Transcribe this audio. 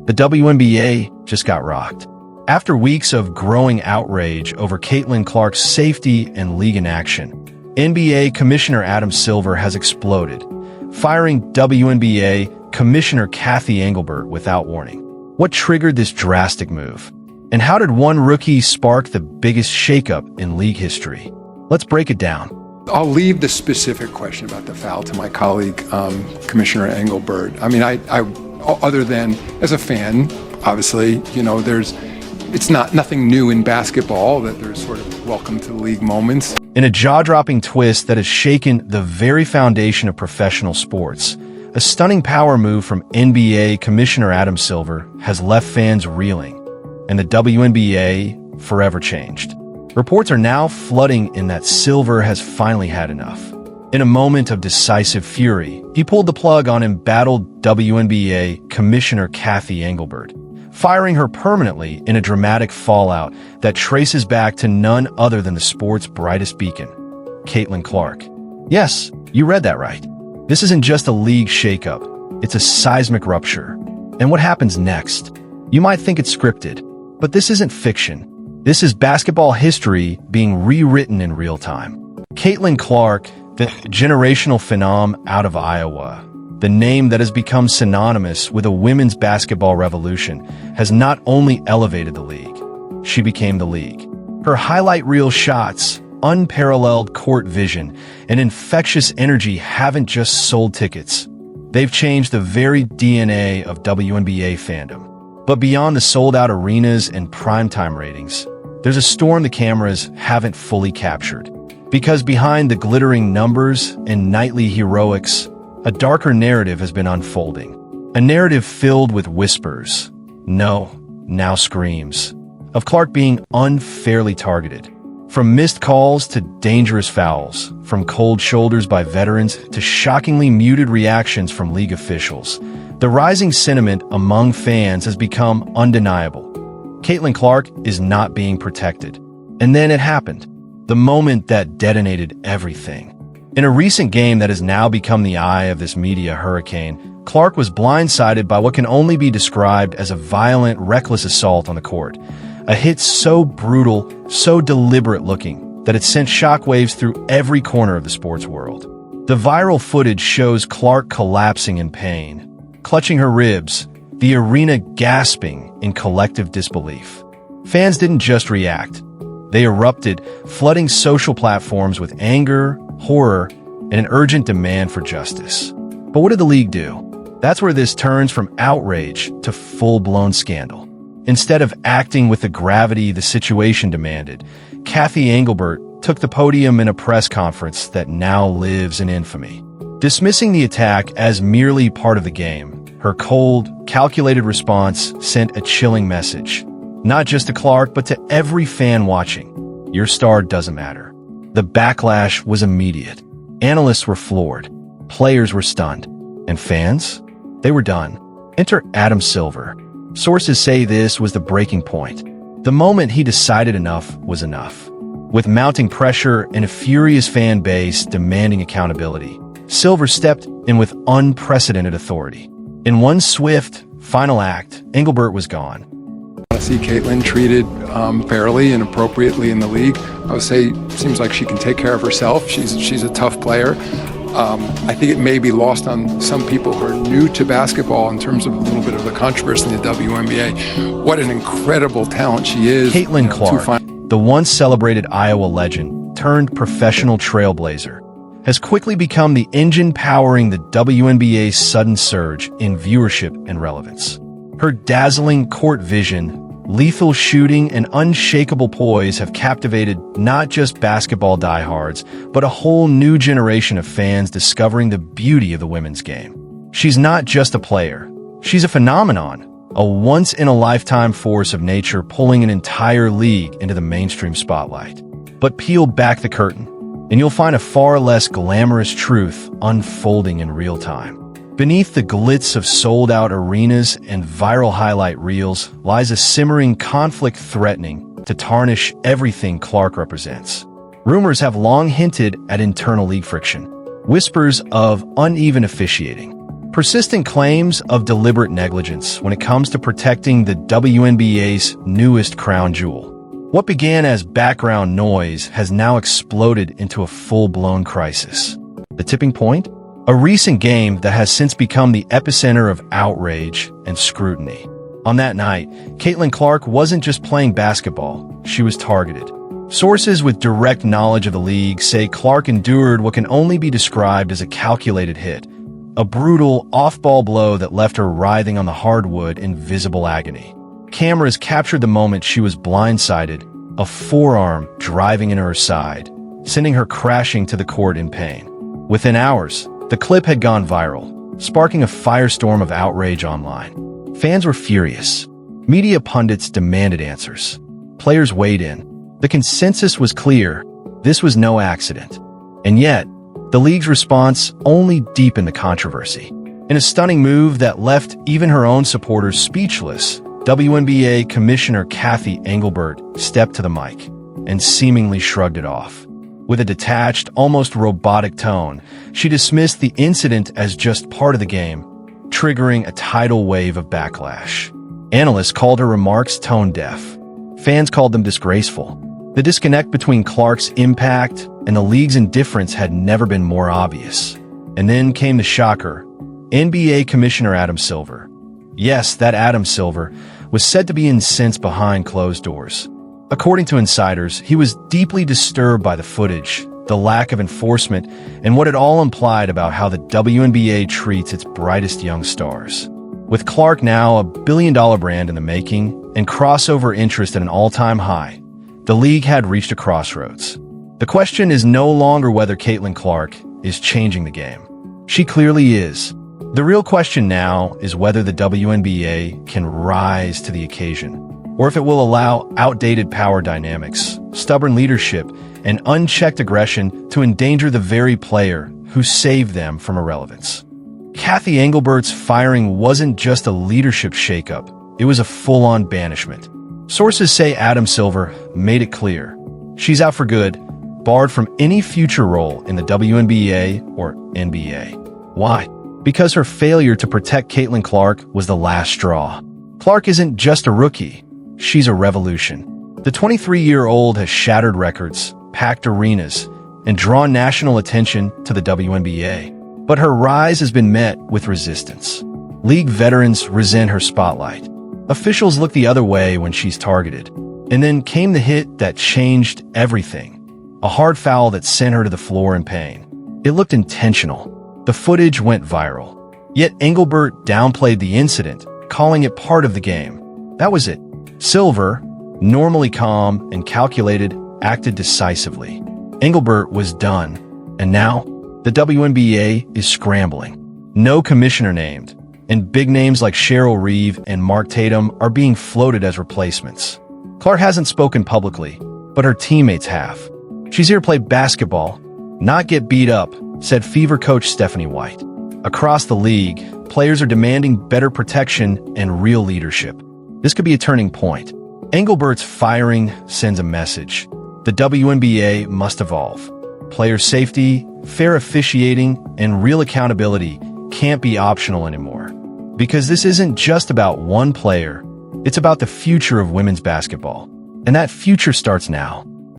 The WNBA just got rocked. After weeks of growing outrage over Caitlin Clark's safety and league inaction, NBA Commissioner Adam Silver has exploded, firing WNBA Commissioner Cathy Engelbert without warning. What triggered this drastic move? And how did one rookie spark the biggest shakeup in league history? Let's break it down. I'll leave the specific question about the foul to my colleague, Commissioner Engelbert. I mean, I other than as a fan, obviously, it's nothing new in basketball that there's sort of welcome to the league moments. In a jaw-dropping twist that has shaken the very foundation of professional sports, a stunning power move from NBA Commissioner Adam Silver has left fans reeling, and the WNBA forever changed. Reports are now flooding in that Silver has finally had enough. In a moment of decisive fury, he pulled the plug on embattled WNBA Commissioner Cathy Engelbert, firing her permanently in a dramatic fallout that traces back to none other than the sport's brightest beacon, Caitlin Clark. Yes, you read that right. This isn't just a league shakeup, it's a seismic rupture. And what happens next? You might think it's scripted, but this isn't fiction. This is basketball history being rewritten in real time. Caitlin Clark, the generational phenom out of Iowa, the name that has become synonymous with a women's basketball revolution, has not only elevated the league, she became the league. Her highlight reel shots, unparalleled court vision, and infectious energy haven't just sold tickets. They've changed the very DNA of WNBA fandom. But beyond the sold-out arenas and primetime ratings, there's a storm the cameras haven't fully captured. Because behind the glittering numbers and nightly heroics, a darker narrative has been unfolding. A narrative filled with whispers, no, now screams, of Clark being unfairly targeted. From missed calls to dangerous fouls, from cold shoulders by veterans to shockingly muted reactions from league officials, the rising sentiment among fans has become undeniable. Caitlin Clark is not being protected. And then it happened. The moment that detonated everything. In a recent game that has now become the eye of this media hurricane, Clark was blindsided by what can only be described as a violent, reckless assault on the court. A hit so brutal, so deliberate-looking, that it sent shockwaves through every corner of the sports world. The viral footage shows Clark collapsing in pain, clutching her ribs, the arena gasping in collective disbelief. Fans didn't just react. They erupted, flooding social platforms with anger, horror, and an urgent demand for justice. But what did the league do? That's where this turns from outrage to full-blown scandal. Instead of acting with the gravity the situation demanded, Cathy Engelbert took the podium in a press conference that now lives in infamy. Dismissing the attack as merely part of the game, her cold, calculated response sent a chilling message. Not just to Clark, but to every fan watching. Your star doesn't matter. The backlash was immediate. Analysts were floored. Players were stunned. And fans? They were done. Enter Adam Silver. Sources say this was the breaking point. The moment he decided enough was enough. With mounting pressure and a furious fan base demanding accountability, Silver stepped in with unprecedented authority. In one swift, final act, Engelbert was gone. I see Caitlin treated fairly and appropriately in the league. I would say seems like she can take care of herself. She's a tough player. I think it may be lost on some people who are new to basketball in terms of a little bit of the controversy in the WNBA. What an incredible talent she is. Caitlin Clark, the once celebrated Iowa legend turned professional trailblazer, has quickly become the engine powering the WNBA's sudden surge in viewership and relevance. Her dazzling court vision, lethal shooting, and unshakable poise have captivated not just basketball diehards, but a whole new generation of fans discovering the beauty of the women's game. She's not just a player. She's a phenomenon, a once-in-a-lifetime force of nature pulling an entire league into the mainstream spotlight. But peel back the curtain, and you'll find a far less glamorous truth unfolding in real time. Beneath the glitz of sold-out arenas and viral highlight reels lies a simmering conflict threatening to tarnish everything Clark represents. Rumors have long hinted at internal league friction, whispers of uneven officiating, Persistent claims of deliberate negligence when it comes to protecting the WNBA's newest crown jewel. What began as background noise has now exploded into a full-blown crisis. The tipping point? A recent game that has since become the epicenter of outrage and scrutiny. On that night, Caitlin Clark wasn't just playing basketball, she was targeted. Sources with direct knowledge of the league say Clark endured what can only be described as a calculated hit, a brutal off-ball blow that left her writhing on the hardwood in visible agony. Cameras captured the moment she was blindsided, a forearm driving into her side, sending her crashing to the court in pain. Within hours, the clip had gone viral, sparking a firestorm of outrage online. Fans were furious. Media pundits demanded answers. Players weighed in. The consensus was clear. This was no accident. And yet, the league's response only deepened the controversy. In a stunning move that left even her own supporters speechless, WNBA Commissioner Cathy Engelbert stepped to the mic and seemingly shrugged it off. With a detached, almost robotic tone, she dismissed the incident as just part of the game, triggering a tidal wave of backlash. Analysts called her remarks tone-deaf. Fans called them disgraceful. The disconnect between Clark's impact and the league's indifference had never been more obvious. And then came the shocker. NBA Commissioner Adam Silver. Yes, that Adam Silver was said to be incensed behind closed doors. According to insiders, he was deeply disturbed by the footage, the lack of enforcement, and what it all implied about how the WNBA treats its brightest young stars. With Clark now a billion-dollar brand in the making and crossover interest at an all-time high, the league had reached a crossroads. The question is no longer whether Caitlin Clark is changing the game. She clearly is. The real question now is whether the WNBA can rise to the occasion, or if it will allow outdated power dynamics, stubborn leadership, and unchecked aggression to endanger the very player who saved them from irrelevance. Cathy Engelbert's firing wasn't just a leadership shakeup, it was a full-on banishment. Sources say Adam Silver made it clear. She's out for good, barred from any future role in the WNBA or NBA. Why? Because her failure to protect Caitlin Clark was the last straw. Clark isn't just a rookie, she's a revolution. The 23-year-old has shattered records, packed arenas, and drawn national attention to the WNBA. But her rise has been met with resistance. League veterans resent her spotlight. Officials look the other way when she's targeted. And then came the hit that changed everything. A hard foul that sent her to the floor in pain. It looked intentional. The footage went viral. Yet Engelbert downplayed the incident, calling it part of the game. That was it. Silver, normally calm and calculated, acted decisively. Engelbert was done. And now, the WNBA is scrambling. No commissioner named. And big names like Cheryl, Reeve, and Mark Tatum are being floated as replacements. Clark hasn't spoken publicly, but her teammates have. She's here to play basketball, not get beat up, said Fever coach Stephanie White. Across the league, players are demanding better protection and real leadership. This could be a turning point. Engelbert's firing sends a message. The WNBA must evolve. Player safety, fair officiating, and real accountability can't be optional anymore. Because this isn't just about one player, it's about the future of women's basketball. And that future starts now.